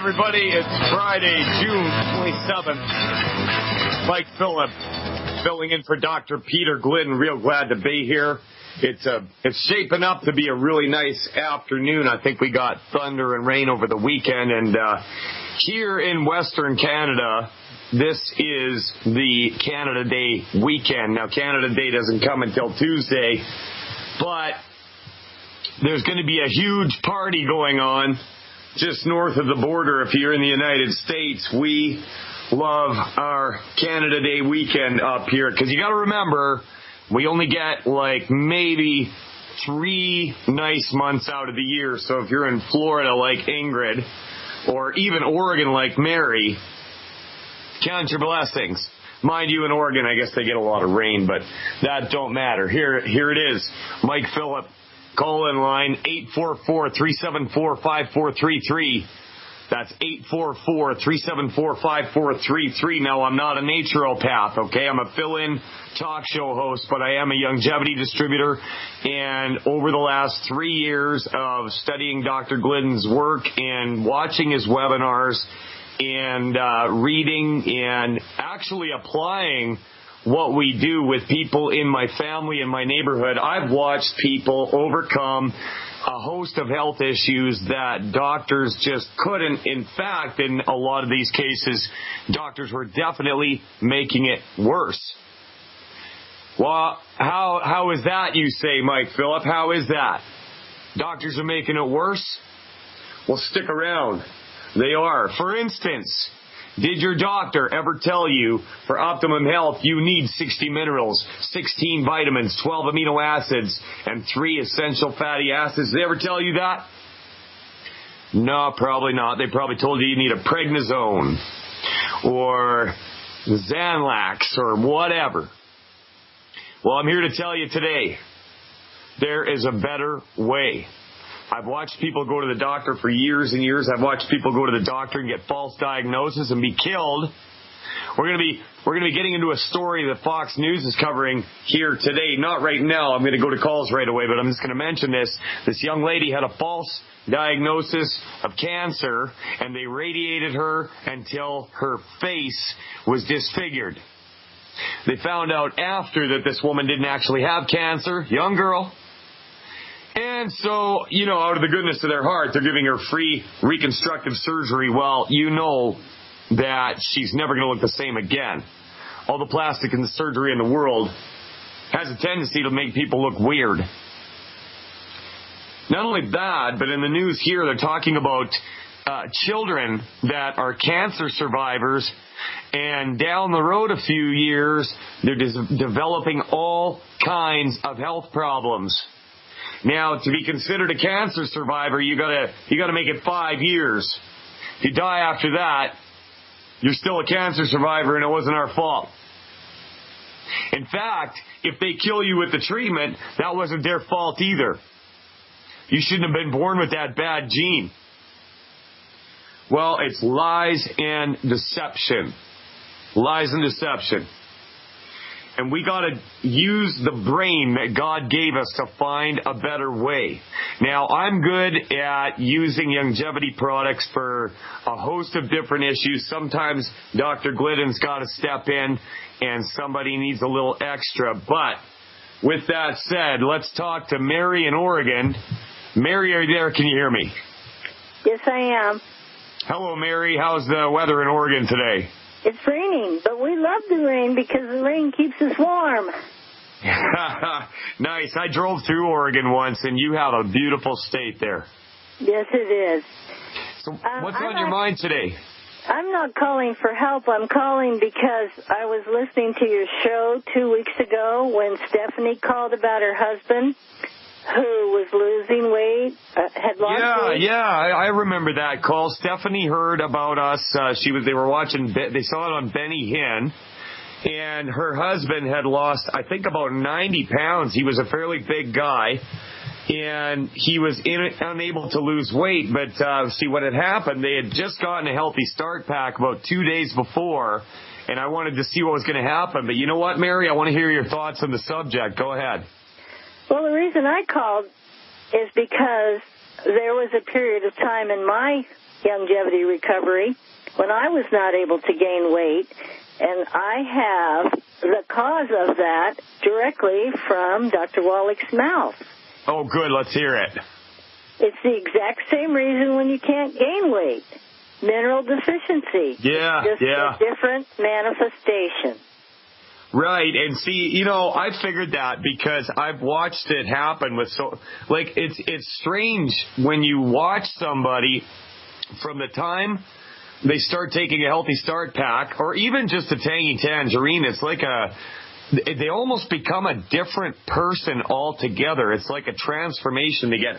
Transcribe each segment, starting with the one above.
everybody. It's Friday, June 27th. Mike Phillip filling in for Dr. Peter Glidden. Real glad to be here. It's shaping up to be a really nice afternoon. I think we got thunder and rain over the weekend. And here in Western Canada, this is the Canada Day weekend. Now, Canada Day doesn't come until Tuesday, but there's going to be a huge party going on just north of the border. If you're in the United States, we love our Canada Day weekend up here because you got to remember, we only get like maybe 3 nice months out of the year. So if you're in Florida like Ingrid or even Oregon like Mary, count your blessings. Mind you, in Oregon, I guess they get a lot of rain, but that don't matter. Here it is. Mike Phillip. Call-in line, 844-374-5433. That's 844-374-5433. Now, I'm not a naturopath, okay? I'm a fill-in talk show host, but I am a longevity distributor. And over the last 3 years of studying Dr. Glidden's work and watching his webinars and reading and actually applying what we do with people in my family and my neighborhood, I've watched people overcome a host of health issues that doctors just couldn't. In fact, in a lot of these cases, doctors were definitely making it worse. Well, how is that, you say, Mike Phillip? How is that? Doctors are making it worse? Well, stick around. They are. For instance, did your doctor ever tell you for optimum health you need 60 minerals, 16 vitamins, 12 amino acids, and 3 essential fatty acids? Did they ever tell you that? No, probably not. They probably told you need a prednisone or Xanax or whatever. Well, I'm here to tell you today, there is a better way. I've watched people go to the doctor for years and years. I've watched people go to the doctor and get false diagnoses and be killed. We're going to be getting into a story that Fox News is covering here today. Not right now. I'm going to go to calls right away, but I'm just going to mention this. This young lady had a false diagnosis of cancer, and they radiated her until her face was disfigured. They found out after that this woman didn't actually have cancer, young girl. And so, out of the goodness of their heart, they're giving her free reconstructive surgery. Well, you know that she's never going to look the same again. All the plastic and the surgery in the world has a tendency to make people look weird. Not only that, but in the news here, they're talking about children that are cancer survivors, and down the road a few years, they're developing all kinds of health problems. Now, to be considered a cancer survivor, you gotta make it 5 years. If you die after that, you're still a cancer survivor, and it wasn't our fault. In fact, if they kill you with the treatment, that wasn't their fault either. You shouldn't have been born with that bad gene. Well, it's lies and deception. Lies and deception. And we got to use the brain that God gave us to find a better way. Now, I'm good at using longevity products for a host of different issues. Sometimes Dr. Glidden's got to step in and somebody needs a little extra. But with that said, let's talk to Mary in Oregon. Mary, are you there? Can you hear me? Yes, I am. Hello, Mary. How's the weather in Oregon today? It's raining, but we love the rain because the rain keeps us warm. Nice. I drove through Oregon once, and you have a beautiful state there. Yes, it is. So what's on your mind today? I'm not calling for help. I'm calling because I was listening to your show 2 weeks ago when Stephanie called about her husband who was losing weight, had lost weight. Yeah, I remember that call. Stephanie heard about us. They were watching. They saw it on Benny Hinn, and her husband had lost, I think, about 90 pounds. He was a fairly big guy, and he was unable to lose weight. But see, what had happened? They had just gotten a Healthy Start pack about 2 days before, and I wanted to see what was going to happen. But you know what, Mary? I want to hear your thoughts on the subject. Go ahead. Well, the reason I called is because there was a period of time in my longevity recovery when I was not able to gain weight, and I have the cause of that directly from Dr. Wallach's mouth. Oh, good. Let's hear it. It's the exact same reason when you can't gain weight. Mineral deficiency. Yeah, Just a different manifestation. Right, and see, I figured that because I've watched it happen with it's strange when you watch somebody from the time they start taking a Healthy Start pack or even just a Tangy Tangerine. It's like they almost become a different person altogether. It's like a transformation. They get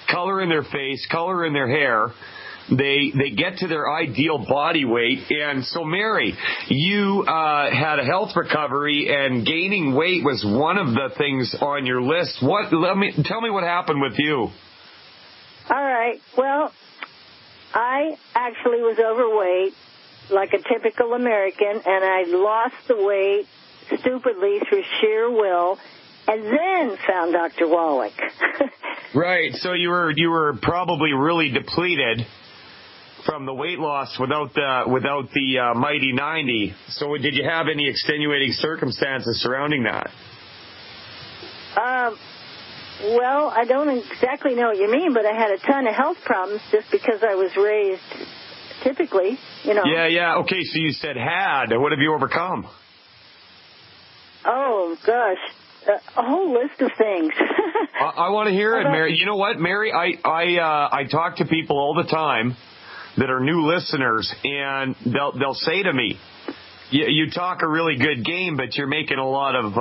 color in their face, color in their hair. They get to their ideal body weight. And so, Mary, you had a health recovery, and gaining weight was one of the things on your list. Tell me what happened with you. All right. Well, I actually was overweight, like a typical American, and I lost the weight stupidly through sheer will, and then found Dr. Wallach. Right. So you were probably really depleted from the weight loss without the Mighty 90. So did you have any extenuating circumstances surrounding that? Well, I don't exactly know what you mean, but I had a ton of health problems just because I was raised typically, Yeah. Okay, so you said had. What have you overcome? Oh, gosh. A whole list of things. I want to hear it, Mary. You know what, Mary? I talk to people all the time that are new listeners, and they'll say to me, "You talk a really good game, but you're making a lot of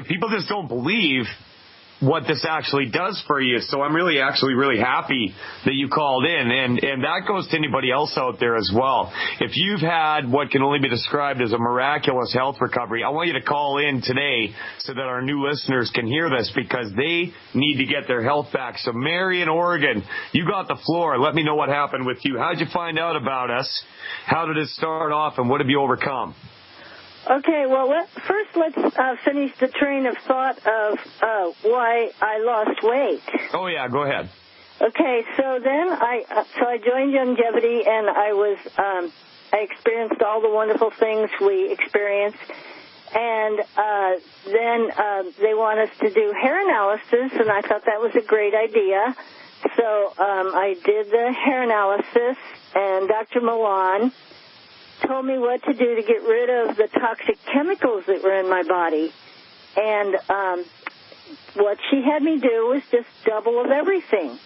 people just don't believe what this actually does for you." So I'm really happy that you called in, and that goes to anybody else out there as well. If you've had what can only be described as a miraculous health recovery, I want you to call in today so that our new listeners can hear this, because they need to get their health back. So Mary in Oregon, you got the floor. Let me know what happened with you. How'd you find out about us? How did it start off, and what have you overcome? Okay, well, first let's finish the train of thought of why I lost weight. Oh, yeah, go ahead. Okay, so then I joined Longevity, and I experienced all the wonderful things we experienced, and then they want us to do hair analysis, and I thought that was a great idea. So I did the hair analysis, and Dr. Milan told me what to do to get rid of the toxic chemicals that were in my body. And what she had me do was just double of everything.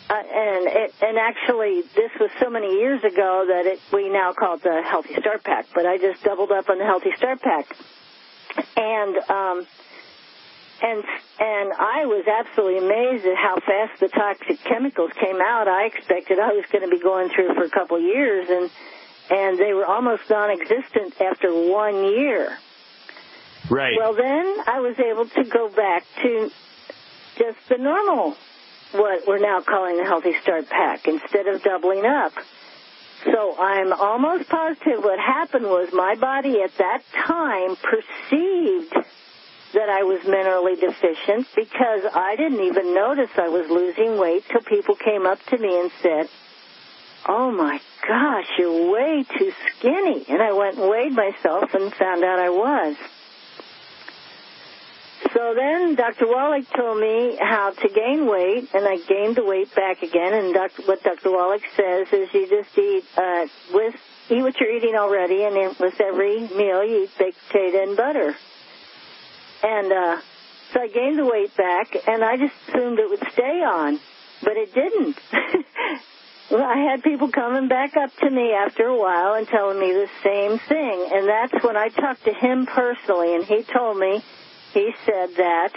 And actually, this was so many years ago that we now call it the Healthy Start Pack, but I just doubled up on the Healthy Start Pack. And I was absolutely amazed at how fast the toxic chemicals came out. I expected I was going to be going through for a couple of years, and they were almost non-existent after 1 year. Right. Well, then I was able to go back to just the normal, what we're now calling the Healthy Start Pack, instead of doubling up. So I'm almost positive what happened was my body at that time perceived that I was minerally deficient, because I didn't even notice I was losing weight till people came up to me and said, "Oh, my gosh, you're way too skinny." And I went and weighed myself and found out I was. So then Dr. Wallach told me how to gain weight, and I gained the weight back again. And what Dr. Wallach says is you just eat what you're eating already, and then with every meal you eat baked potato and butter. And so I gained the weight back, and I just assumed it would stay on, but it didn't. Well, I had people coming back up to me after a while and telling me the same thing, and that's when I talked to him personally, and he told me, he said that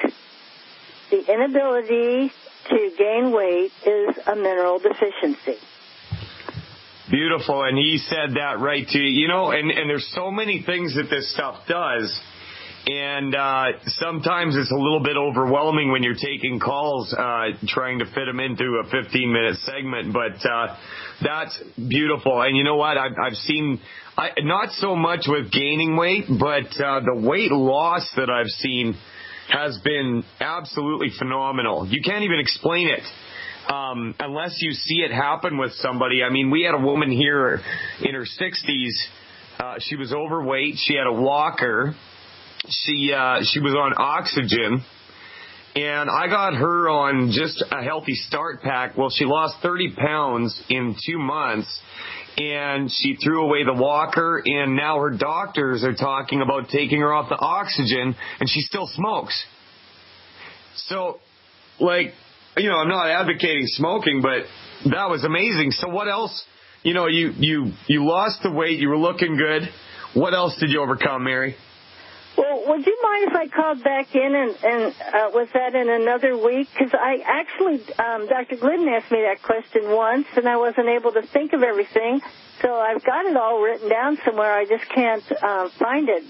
the inability to gain weight is a mineral deficiency. Beautiful, and he said that right to you. And there's so many things that this stuff does. And sometimes it's a little bit overwhelming when you're taking calls, trying to fit them into a 15-minute segment. But that's beautiful. And you know what? I've seen, not so much with gaining weight, but the weight loss that I've seen has been absolutely phenomenal. You can't even explain it. unless you see it happen with somebody. I mean, we had a woman here in her 60s. She was overweight. She had a walker. She was on oxygen. And I got her on just a Healthy Start pack. Well, she lost 30 pounds in 2 months, and she threw away the walker, and now her doctors are talking about taking her off the oxygen, and she still smokes. So, like, you know, I'm not advocating smoking, but that was amazing. So what else? You know, you lost the weight. You were looking good. What else did you overcome, Mary? Well, would you mind if I called back in and was that in another week? Because I actually, Dr. Glidden asked me that question once, and I wasn't able to think of everything. So I've got it all written down somewhere. I just can't find it.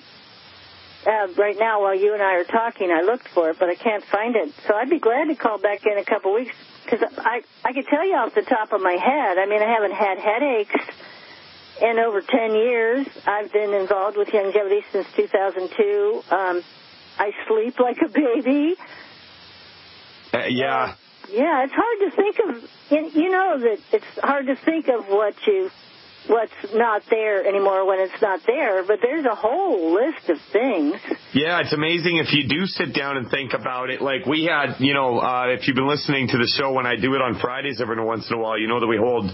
Right now, while you and I are talking, I looked for it, but I can't find it. So I'd be glad to call back in a couple weeks, because I could tell you off the top of my head. I mean, I haven't had headaches in over 10 years. I've been involved with longevity since 2002. I sleep like a baby. Yeah. Yeah, it's hard to think of, you know that it's hard to think of what's not there anymore when it's not there, but there's a whole list of things. Yeah, it's amazing if you do sit down and think about it. Like we had, you know, if you've been listening to the show when I do it on Fridays every once in a while, you know that we hold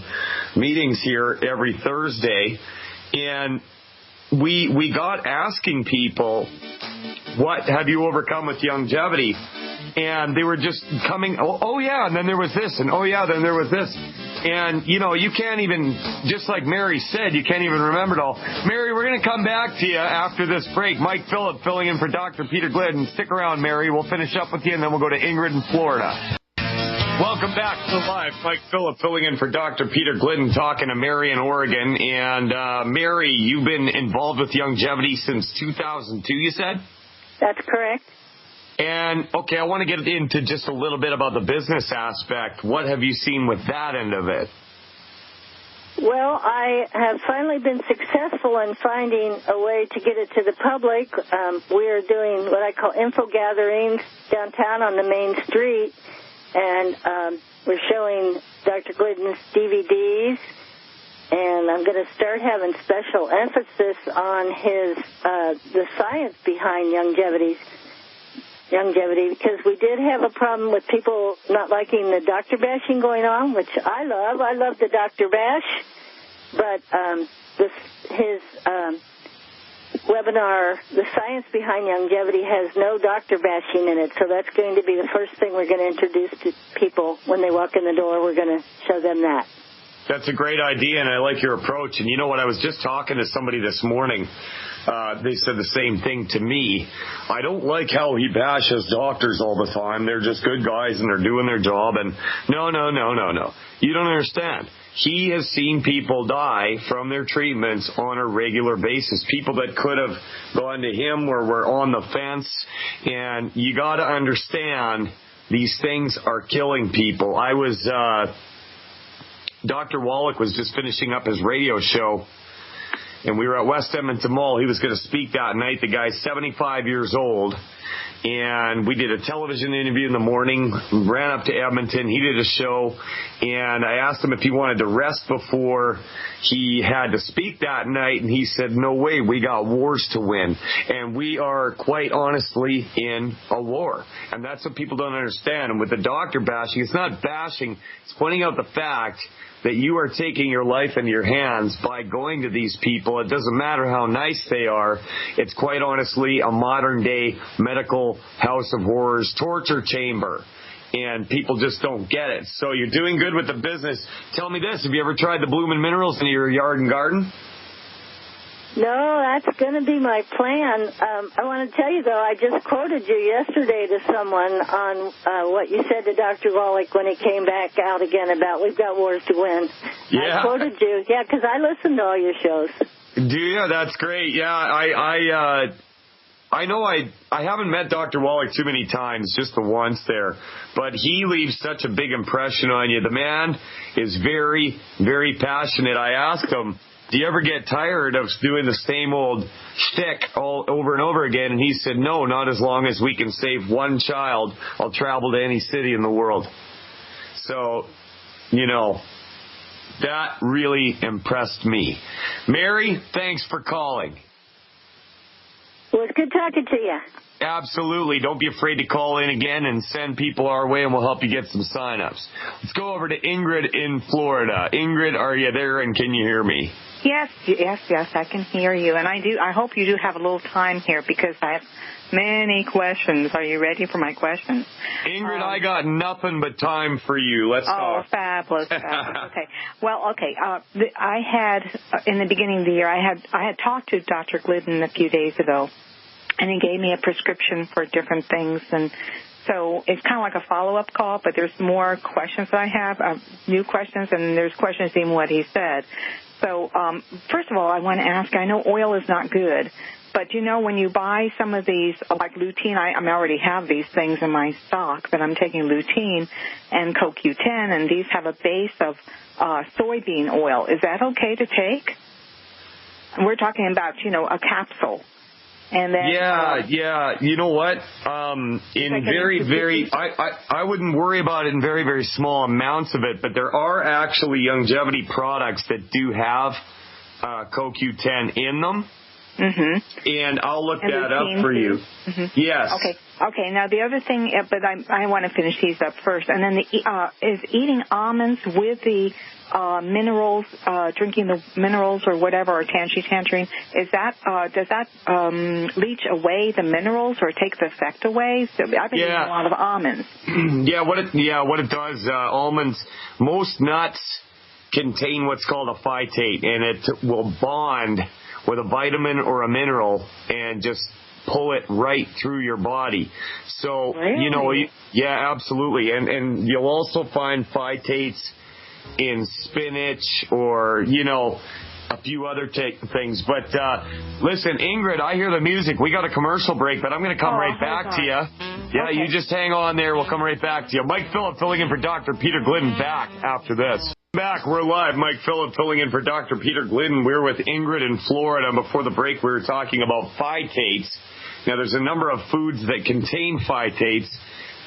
meetings here every Thursday. And we got asking people, what have you overcome with longevity? And they were just coming, oh yeah, and then there was this, and oh yeah, then there was this. And, you know, you can't even, just like Mary said, you can't even remember it all. Mary, we're going to come back to you after this break. Mike Phillip filling in for Dr. Peter Glidden. Stick around, Mary. We'll finish up with you, and then we'll go to Ingrid in Florida. Welcome back to Live. Mike Phillip filling in for Dr. Peter Glidden, talking to Mary in Oregon. And, Mary, you've been involved with longevity since 2002, you said? That's correct. And, okay, I want to get into just a little bit about the business aspect. What have you seen with that end of it? Well, I have finally been successful in finding a way to get it to the public. We are doing what I call info gatherings downtown on the main street, and we're showing Dr. Glidden's DVDs, and I'm going to start having special emphasis on the science behind longevity, because we did have a problem with people not liking the doctor bashing going on, which I love. I love the doctor bash, but his webinar, The Science Behind Longevity, has no doctor bashing in it, so that's going to be the first thing we're going to introduce to people when they walk in the door. We're going to show them that. That's a great idea, and I like your approach. And you know what? I was just talking to somebody this morning. They said the same thing to me. I don't like how he bashes doctors all the time. They're just good guys, and they're doing their job. And no. You don't understand. He has seen people die from their treatments on a regular basis. People that could have gone to him were on the fence. And you got to understand, these things are killing people. Dr. Wallach was just finishing up his radio show, and we were at West Edmonton Mall. He was going to speak that night. The guy's 75 years old, and we did a television interview in the morning, ran up to Edmonton. He did a show, and I asked him if he wanted to rest before he had to speak that night, and he said, no way, we got wars to win. And we are quite honestly in a war, and that's what people don't understand. And with the doctor bashing, it's not bashing, it's pointing out the fact that you are taking your life into your hands by going to these people. It doesn't matter how nice they are. It's quite honestly a modern-day medical house of horrors, torture chamber. And people just don't get it. So you're doing good with the business. Tell me this, have you ever tried the Bloomin' Minerals in your yard and garden? No, that's going to be my plan. I want to tell you, though, I just quoted you yesterday to someone on what you said to Dr. Wallach when he came back out again about we've got wars to win. Yeah. I quoted you. Yeah, because I listen to all your shows. Do you? That's great. Yeah, I know I haven't met Dr. Wallach too many times, just the once there, but he leaves such a big impression on you. The man is very, very passionate. I asked him, do you ever get tired of doing the same old shtick all over and over again? And he said, no, not as long as we can save one child. I'll travel to any city in the world. So, that really impressed me. Mary, thanks for calling. Well, it's good talking to you. Absolutely. Don't be afraid to call in again and send people our way, and we'll help you get some sign-ups. Let's go over to Ingrid in Florida. Ingrid, are you there, and can you hear me? Yes, I can hear you. And I hope you do have a little time here because I have many questions. Are you ready for my questions? Ingrid, I got nothing but time for you. Let's talk. Oh, fabulous. Okay. Well, okay. I had, in the beginning of the year, I had talked to Dr. Glidden a few days ago, and he gave me a prescription for different things. And so it's kind of like a follow-up call, but there's more questions that I have, new questions, and there's questions in what he said. So first of all, I want to ask, I know oil is not good, but when you buy some of these, like lutein, I already have these things in my stock, but I'm taking lutein and CoQ10, and these have a base of soybean oil. Is that okay to take? And we're talking about, a capsule. And then, yeah. You know what? I wouldn't worry about it in very, very small amounts of it, but there are actually longevity products that do have CoQ10 in them. Mm-hmm. And I'll look that up for you. Mm-hmm. Yes. Okay. Now the other thing, but I want to finish these up first. And then is eating almonds with the minerals, drinking the minerals or whatever, or tangerine, does that leach away the minerals or take the effect away? So I've been eating a lot of almonds. What it does, almonds, most nuts contain what's called a phytate, and it will bond with a vitamin or a mineral and just pull it right through your body. So, really? Absolutely. And you'll also find phytates in spinach or, a few other things. But listen, Ingrid, I hear the music. We got a commercial break, but I'm going to come right back to you. Yeah, okay. You just hang on there. We'll come right back to you. Mike Phillip filling in for Dr. Peter Glidden back after this. Back, we're live. Mike Phillip filling in for Dr. Peter Glidden. We're with Ingrid in Florida. Before the break, we were talking about phytates. Now, there's a number of foods that contain phytates,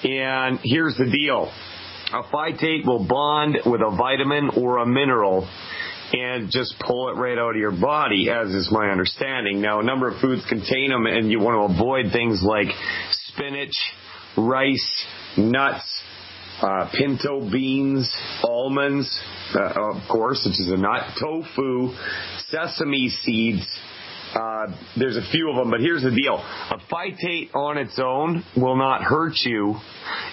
and here's the deal. A phytate will bond with a vitamin or a mineral and just pull it right out of your body, as is my understanding. Now, a number of foods contain them, and you want to avoid things like spinach, rice, nuts, pinto beans, almonds, of course, which is a nut, tofu, sesame seeds. There's a few of them, but here's the deal. A phytate on its own will not hurt you.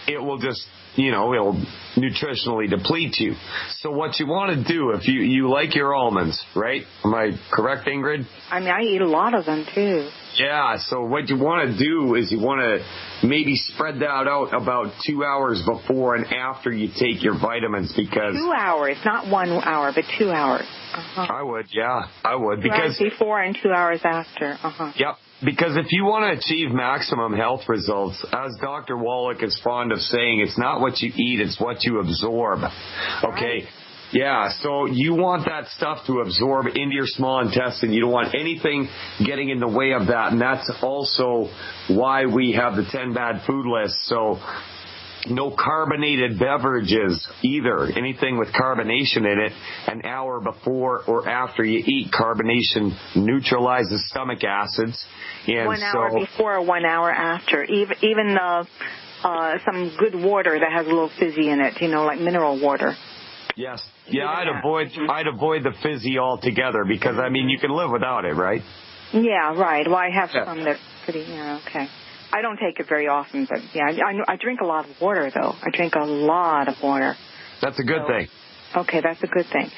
It will just, it'll nutritionally deplete you. So what you want to do, if you like your almonds, right? Am I correct, Ingrid? I eat a lot of them, too. Yeah, so what you want to do is you want to maybe spread that out about 2 hours before and after you take your vitamins, because 2 hours, not 1 hour, but 2 hours. Uh-huh. I would. 2 hours before and 2 hours after. Uh-huh. Yep. Because if you want to achieve maximum health results, as Dr. Wallach is fond of saying, it's not what you eat, it's what you absorb. Okay? Right. Yeah, so you want that stuff to absorb into your small intestine. You don't want anything getting in the way of that, and that's also why we have the 10 bad food list. So no carbonated beverages either. Anything with carbonation in it, an hour before or after you eat. Carbonation neutralizes stomach acids. And 1 hour before or 1 hour after. Even some good water that has a little fizzy in it, like mineral water. Yes. Yeah, I'd avoid the fizzy altogether because, you can live without it, right? Yeah, right. Well, I have some that's pretty, okay. I don't take it very often, but, I drink a lot of water, though. I drink a lot of water. That's a good thing. Okay, that's a good thing.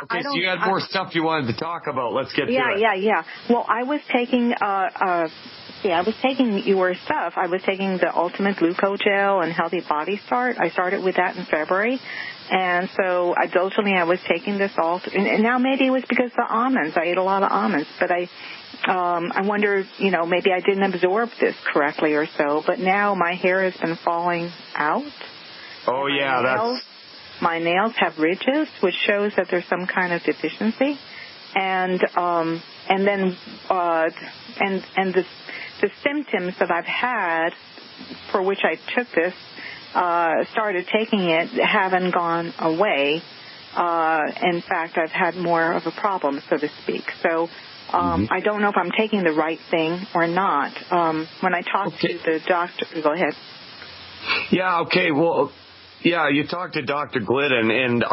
Okay, so you had more stuff you wanted to talk about. Let's get to it. Yeah. Well, I was taking your stuff. I was taking the Ultimate Glucogel and Healthy Body Start. I started with that in February. And so diligently I was taking this all. And now maybe it was because of the almonds. I ate a lot of almonds. But I wonder, maybe I didn't absorb this correctly or so. But now my hair has been falling out. Oh, yeah, my nails have ridges, which shows that there's some kind of deficiency, and the symptoms that I've had, for which I took this, started taking it haven't gone away. In fact, I've had more of a problem, so to speak. So I don't know if I'm taking the right thing or not. When I talked to the doctor, go ahead. Yeah, okay, well, yeah, you talked to Dr. Glidden, and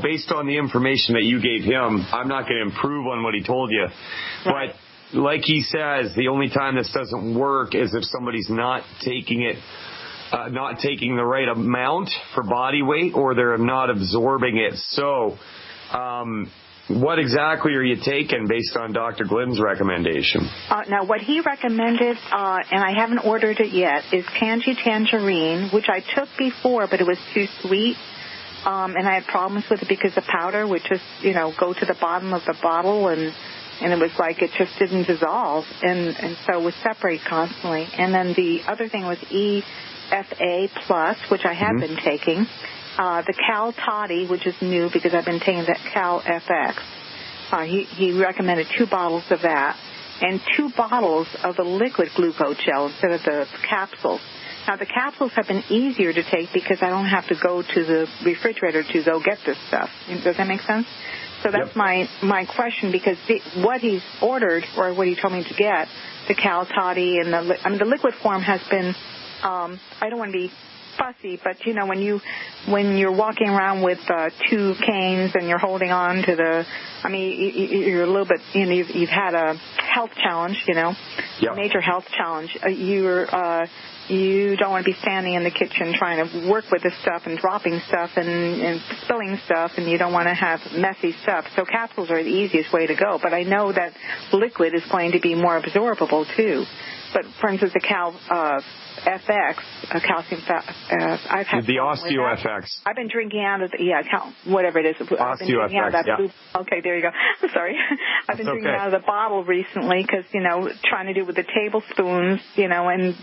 based on the information that you gave him, I'm not going to improve on what he told you. Right. But like he says, the only time this doesn't work is if somebody's not taking it, not taking the right amount for body weight, or they're not absorbing it. So, what exactly are you taking based on Dr. Glidden's recommendation? Now, what he recommended, and I haven't ordered it yet, is Tangerine, which I took before, but it was too sweet. And I had problems with it because the powder would just, go to the bottom of the bottle, and it was like it just didn't dissolve. And so it would separate constantly. And then the other thing was EFA Plus, which I have been taking. The Cal Toddy, which is new because I've been taking that Cal FX. He recommended 2 bottles of that and 2 bottles of the liquid glucose gel instead of the capsules. Now, the capsules have been easier to take because I don't have to go to the refrigerator to go get this stuff. Does that make sense? So that's my question, because what he's ordered, or what he told me to get, the Cal Toddy and the liquid form has been, I don't want to be fussy, but when you're walking around with 2 canes and you're holding on to you're a little bit, you've had a health challenge, a major health challenge. You don't want to be standing in the kitchen trying to work with this stuff and dropping stuff and spilling stuff, and you don't want to have messy stuff. So capsules are the easiest way to go, but I know that liquid is going to be more absorbable too. But for instance, the Cal FX, calcium, I've had the Osteo FX. I've been drinking out of whatever it is. Osteo FX, Okay, there you go. I'm sorry. I've been drinking out of the bottle recently because, trying to do with the tablespoons, and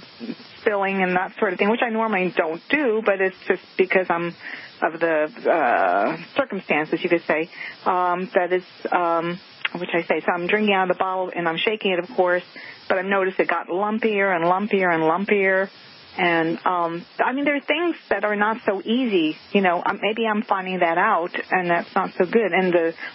spilling and that sort of thing, which I normally don't do, but it's just because I'm of the circumstances, you could say, that is, which I say. So I'm drinking out of the bottle and I'm shaking it, of course, but I've noticed it got lumpier and lumpier and lumpier. And, there are things that are not so easy, maybe I'm finding that out, and that's not so good. And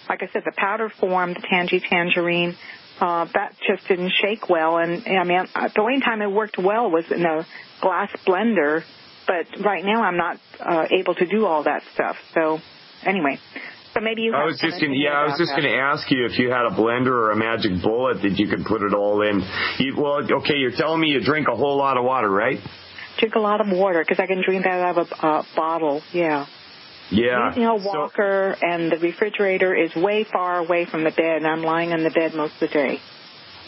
like I said, the powder form, the Tangerine, that just didn't shake well. And, the only time it worked well was in a glass blender, but right now I'm not able to do all that stuff. So, anyway. So maybe you. I was just going to ask you if you had a blender or a magic bullet that you could put it all in. You're telling me you drink a whole lot of water, right? Drink a lot of water because I can drink that out of a bottle. Yeah. Yeah. Using a walker, and the refrigerator is way far away from the bed, and I'm lying on the bed most of the day.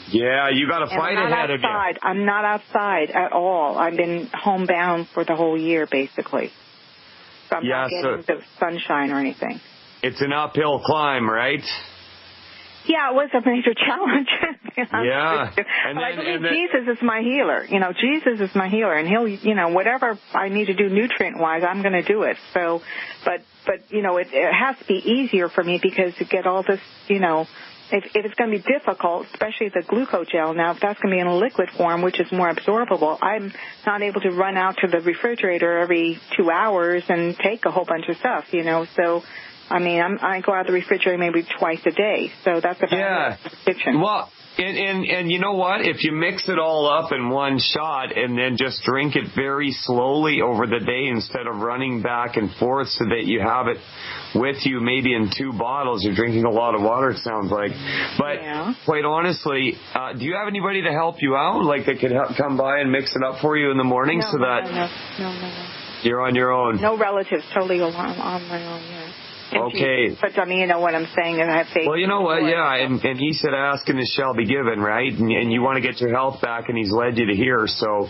Yeah, you got to fight ahead of you. I'm not outside at all. I've been homebound for the whole year, basically. So I'm not getting the sunshine or anything. It's an uphill climb, right? Yeah, it was a major challenge. Yeah. But I believe Jesus is my healer. Jesus is my healer, and he'll, whatever I need to do nutrient-wise, I'm going to do it. So, but it has to be easier for me because to get all this, if it's going to be difficult, especially the glucose gel, now if that's going to be in a liquid form, which is more absorbable, I'm not able to run out to the refrigerator every 2 hours and take a whole bunch of stuff, So, I go out the refrigerator maybe twice a day, so that's about the kitchen. Well, and you know what? If you mix it all up in one shot and then just drink it very slowly over the day instead of running back and forth so that you have it with you maybe in 2 bottles, you're drinking a lot of water, it sounds like. But quite honestly, do you have anybody to help you out, like that could come by and mix it up for you in the morning No. You're on your own? No relatives, totally on my own, Okay. But you know what I'm saying, and I have faith. Well, you know what, and he said ask and it shall be given, right? And you want to get your health back, and he's led you to here. So,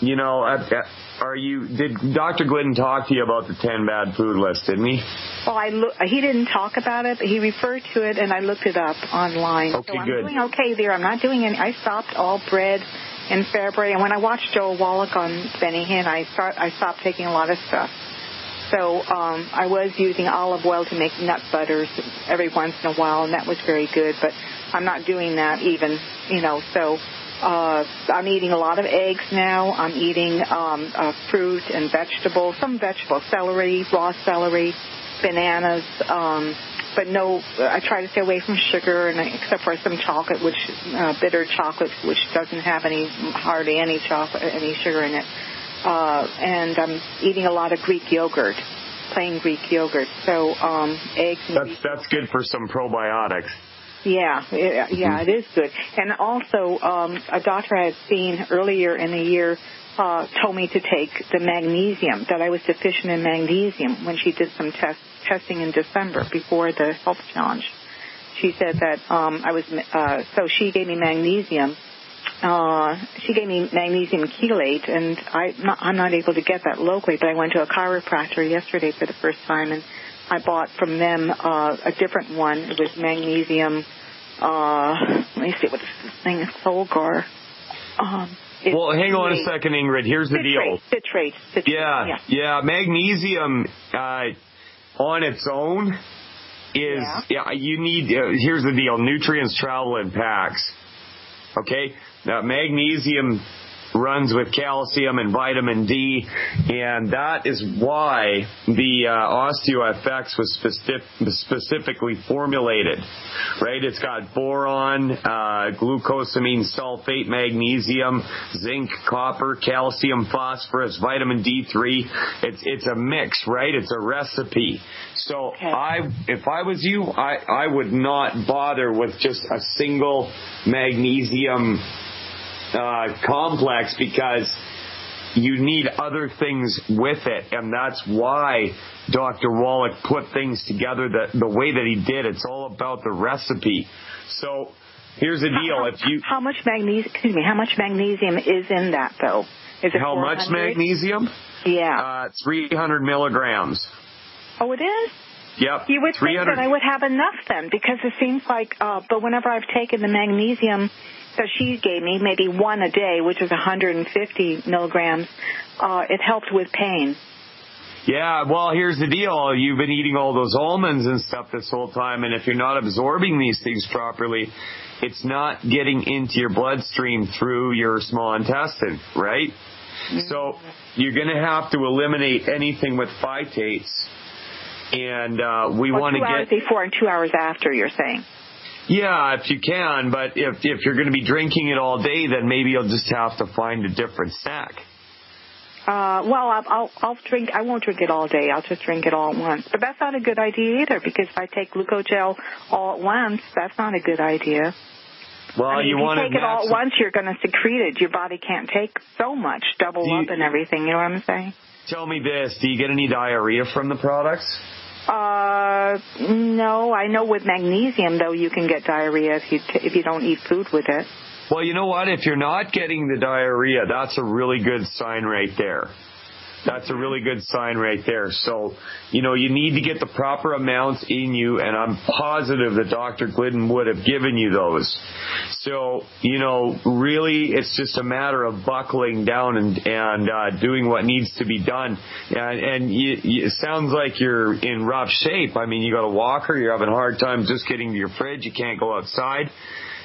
did Dr. Glidden talk to you about the 10 bad food list, didn't he? Well, he didn't talk about it, but he referred to it, and I looked it up online. Okay, so I'm good. doing okay there. I'm not doing any. I stopped all bread in February, and when I watched Joel Wallach on Benny Hinn, I stopped taking a lot of stuff. So I was using olive oil to make nut butters every once in a while, and that was very good. But I'm not doing that even, So I'm eating a lot of eggs now. I'm eating fruit and vegetables, some vegetables, celery, raw celery, bananas, but no, I try to stay away from sugar, and except for some chocolate, bitter chocolate, which doesn't have hardly any sugar in it. And I'm eating a lot of Greek yogurt, plain Greek yogurt. So eggs. And that's good for some probiotics. Yeah, it is good. And also, a doctor I had seen earlier in the year told me to take the magnesium, that I was deficient in magnesium when she did some testing in December before the health challenge. She said that so she gave me magnesium. She gave me magnesium chelate, and I'm not able to get that locally, but I went to a chiropractor yesterday for the first time, and I bought from them a different one. It was magnesium. Let me see what this thing is. Solgar. Well, hang on a second, Ingrid. Here's the deal. Citrate. Yeah. Magnesium on its own is you need. Here's the deal. Nutrients travel in packs. Okay. Now, magnesium runs with calcium and vitamin D, and that is why the OsteoFX was specifically formulated, right? It's got boron, glucosamine sulfate, magnesium, zinc, copper, calcium, phosphorus, vitamin D3. It's a mix, right? It's a recipe. So if I was you, I would not bother with just a single magnesium complex, because you need other things with it, and that's why Dr. Wallach put things together the way that he did. It's all about the recipe. So here's the deal: how much magnesium is in that, though? Is it how 400? Much magnesium? Yeah, 300 milligrams. Oh, it is. Yep. You would think that I would have enough then, because it seems like, but whenever I've taken the magnesium that she gave me, maybe one a day, which is 150 milligrams, it helped with pain. Yeah, well, here's the deal. You've been eating all those almonds and stuff this whole time, and if you're not absorbing these things properly, it's not getting into your bloodstream through your small intestine, right? Mm-hmm. So you're going to have to eliminate anything with phytates. And we want to get 2 hours before and 2 hours after, you're saying. Yeah, if you can, but if you're going to be drinking it all day, then maybe you'll just have to find a different snack. Well, I'll drink. I won't drink it all day. I'll just drink it all at once. But that's not a good idea either, because if I take glucogel all at once, that's not a good idea. Well, if you take it all at once, you're going to secrete it. Your body can't take so much, double up and everything. You know what I'm saying? Tell me this: do you get any diarrhea from the products? No. I know with magnesium, though, you can get diarrhea if you don't eat food with it. Well, you know what? If you're not getting the diarrhea, that's a really good sign right there. That's a really good sign right there. So, you need to get the proper amounts in you, and I'm positive that Dr. Glidden would have given you those. So, really it's just a matter of buckling down and doing what needs to be done. And it sounds like you're in rough shape. I mean, you got a walker, you're having a hard time just getting to your fridge, you can't go outside.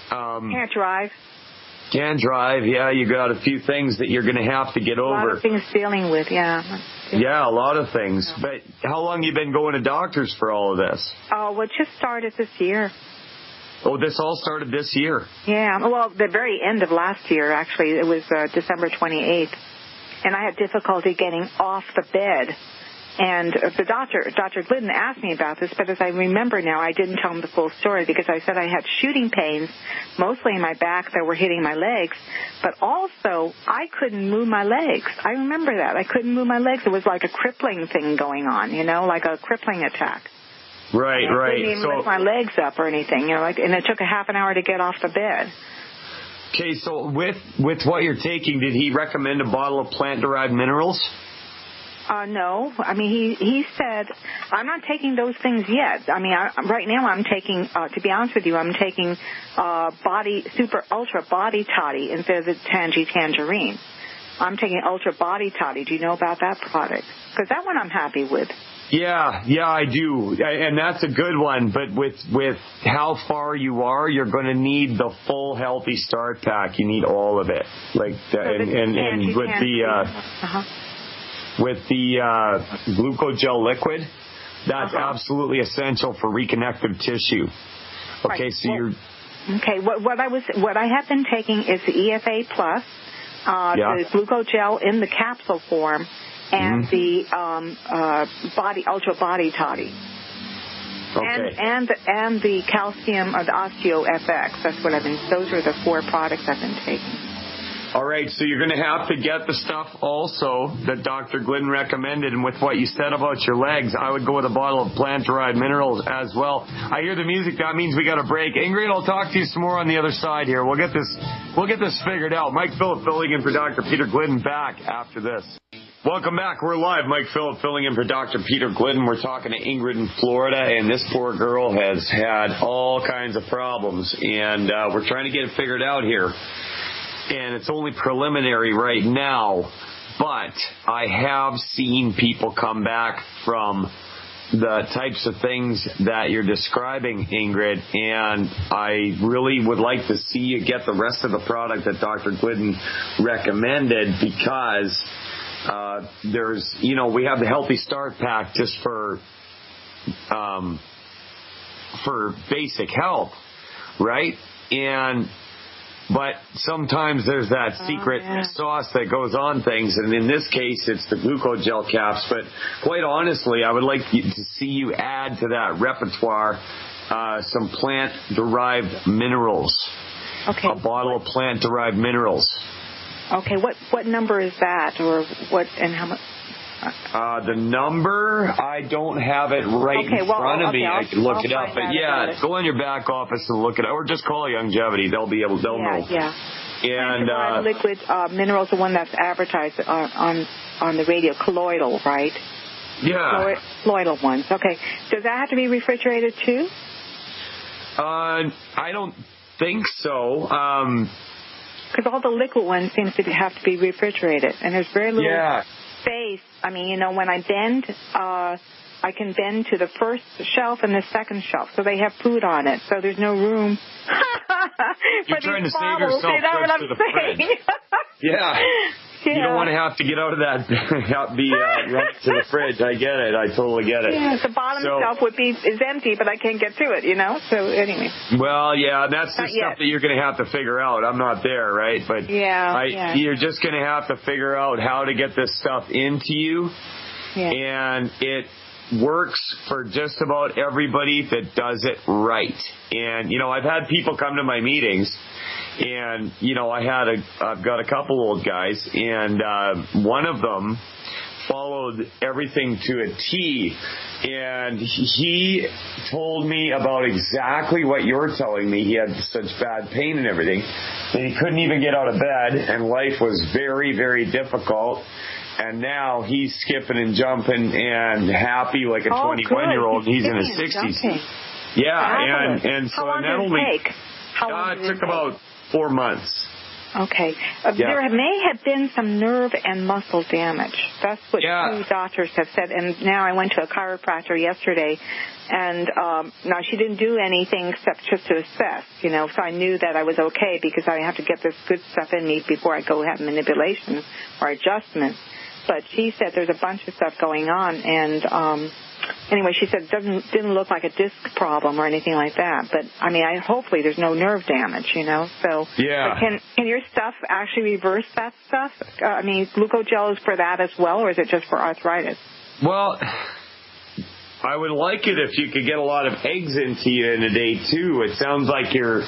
Can't drive. Can't drive, yeah. You got a few things that you're going to have to get over. A lot of things dealing with, yeah. Yeah, a lot of things. Yeah. But how long you been going to doctors for all of this? Oh, it just started this year. Oh, this all started this year? Yeah, well, the very end of last year, actually. It was December 28th. And I had difficulty getting off the bed. And the Dr. Glidden asked me about this, but as I remember now, I didn't tell him the full story, because I said I had shooting pains, mostly in my back that were hitting my legs, but also I couldn't move my legs. I remember that. I couldn't move my legs. It was like a crippling thing going on, like a crippling attack. Right. I couldn't even lift my legs up or anything, and it took a half an hour to get off the bed. Okay, so with what you're taking, did he recommend a bottle of plant-derived minerals? No. I mean, he said, I'm not taking those things yet. I mean, right now I'm taking, to be honest with you, I'm taking Super Ultra Body Toddy instead of the Tangerine. I'm taking Ultra Body Toddy. Do you know about that product? Because that one I'm happy with. Yeah, I do, and that's a good one. But with how far you are, you're going to need the full Healthy Start Pack. You need all of it, like and with the glucogel liquid, that's absolutely essential for reconnective tissue. Okay, right. so you're okay. What I have been taking is the EFA Plus, the glucogel in the capsule form, and the Ultra Body Toddy. Okay. And the calcium or the Osteo FX. That's what those are the 4 products I've been taking. All right, so you're going to have to get the stuff also that Dr. Glidden recommended, and with what you said about your legs, I would go with a bottle of plant-derived minerals as well. I hear the music. That means we got a break. Ingrid, I'll talk to you some more on the other side here. We'll get this figured out. Mike Phillip filling in for Dr. Peter Glidden back after this. Welcome back. We're live. Mike Phillip filling in for Dr. Peter Glidden. We're talking to Ingrid in Florida, and this poor girl has had all kinds of problems, and we're trying to get it figured out here. And it's only preliminary right now, but I have seen people come back from the types of things that you're describing, Ingrid, and I really would like to see you get the rest of the product that Dr. Glidden recommended, because we have the Healthy Start Pack just for basic health, right? But sometimes there's that secret sauce that goes on things, and in this case, it's the glucogel caps. But quite honestly, I would like to see you add to that repertoire some plant-derived minerals. Okay. A bottle of plant-derived minerals. Okay. What number is that, or what, and how much? The number, I don't have it in front of me. I can look it up. But go on your back office and look it up, or just call Longevity. They'll know. Yeah. And liquid minerals, the one that's advertised on the radio, colloidal, right? Yeah. Colloidal ones. Okay. Does that have to be refrigerated too? I don't think so. Because all the liquid ones seem to have to be refrigerated, and there's very little space. I mean, when I bend, I can bend to the first shelf and the second shelf, so they have food on it, so there's no room. You're trying to save yourself trips to the fridge. Yeah. You don't want to have to get out of that, run to the fridge. I get it. I totally get it. Yeah, the bottom shelf is empty, but I can't get to it, So anyway. Well, yeah, that's the stuff that you're going to have to figure out. I'm not there, right? But you're just going to have to figure out how to get this stuff into you. Yeah. And it works for just about everybody that does it right. And, I've had people come to my meetings, and, I've got a couple old guys, and one of them followed everything to a T, and he told me about exactly what you're telling me. He had such bad pain and everything that he couldn't even get out of bed, and life was very, very difficult. And now he's skipping and jumping and happy like a 21-year-old. He's in his 60s. Jumping. Yeah, and so how long not did only it take? it took about 4 months. Okay. There may have been some nerve and muscle damage. That's what 2 doctors have said. And now I went to a chiropractor yesterday, and now she didn't do anything except just to assess, so I knew that I was okay, because I have to get this good stuff in me before I go have manipulations or adjustments. But she said there's a bunch of stuff going on, and anyway, she said it didn't look like a disc problem or anything like that. But I mean, hopefully there's no nerve damage, So but can your stuff actually reverse that stuff? I mean, glucogel is for that as well, or is it just for arthritis? Well, I would like it if you could get a lot of eggs into you in a day too. It sounds like you're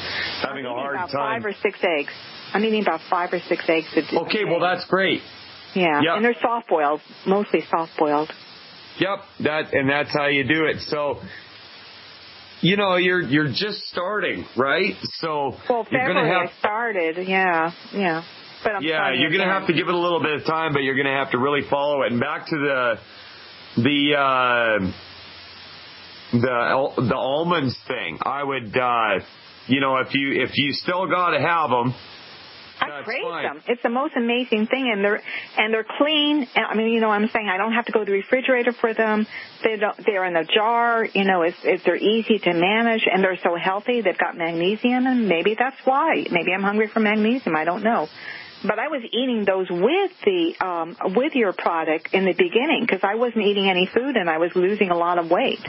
having a hard time. 5 or 6 eggs. I'm eating about 5 or 6 eggs a day. Okay, well that's great. Yeah, and they're soft-boiled, mostly soft-boiled. Yep, that's how you do it. So, you're just starting, right? So you're going to have started, yeah. But you're going to have to give it a little bit of time, but you're going to have to really follow it. And back to the almonds thing, I would, if you still got to have them. praise them. It's the most amazing thing, and they're clean. I mean, you know, I'm saying I don't have to go to the refrigerator for them. They're in a jar. You know, they're easy to manage, and they're so healthy. They've got magnesium, and maybe that's why. Maybe I'm hungry for magnesium. I don't know. But I was eating those with your product in the beginning because I wasn't eating any food and I was losing a lot of weight.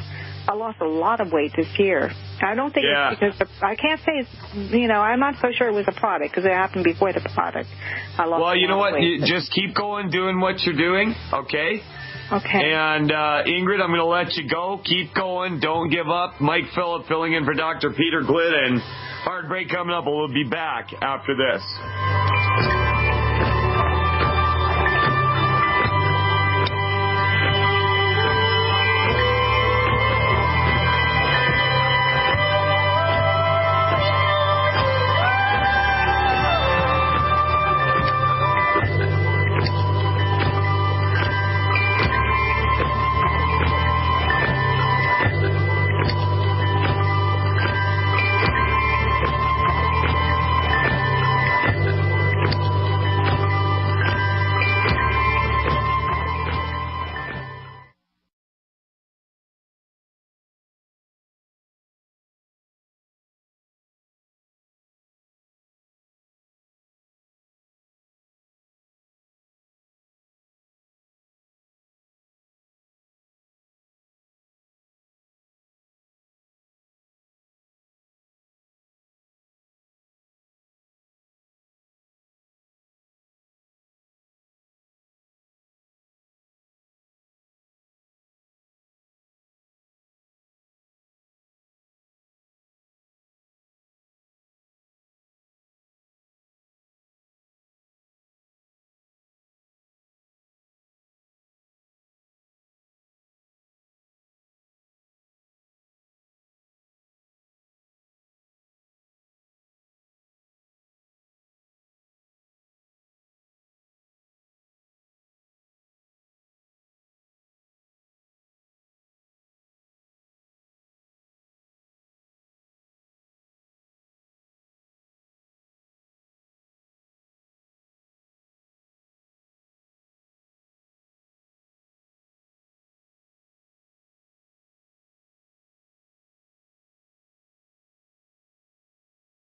I lost a lot of weight this year. I don't think it's because I can't say it's, you know, I'm not so sure it was a product because it happened before the product. I lost well, you know what? You just keep going, doing what you're doing, okay? Okay. And Ingrid, I'm going to let you go. Keep going. Don't give up. Mike Phillip filling in for Dr. Peter Glidden. Hard break coming up. We'll be back after this.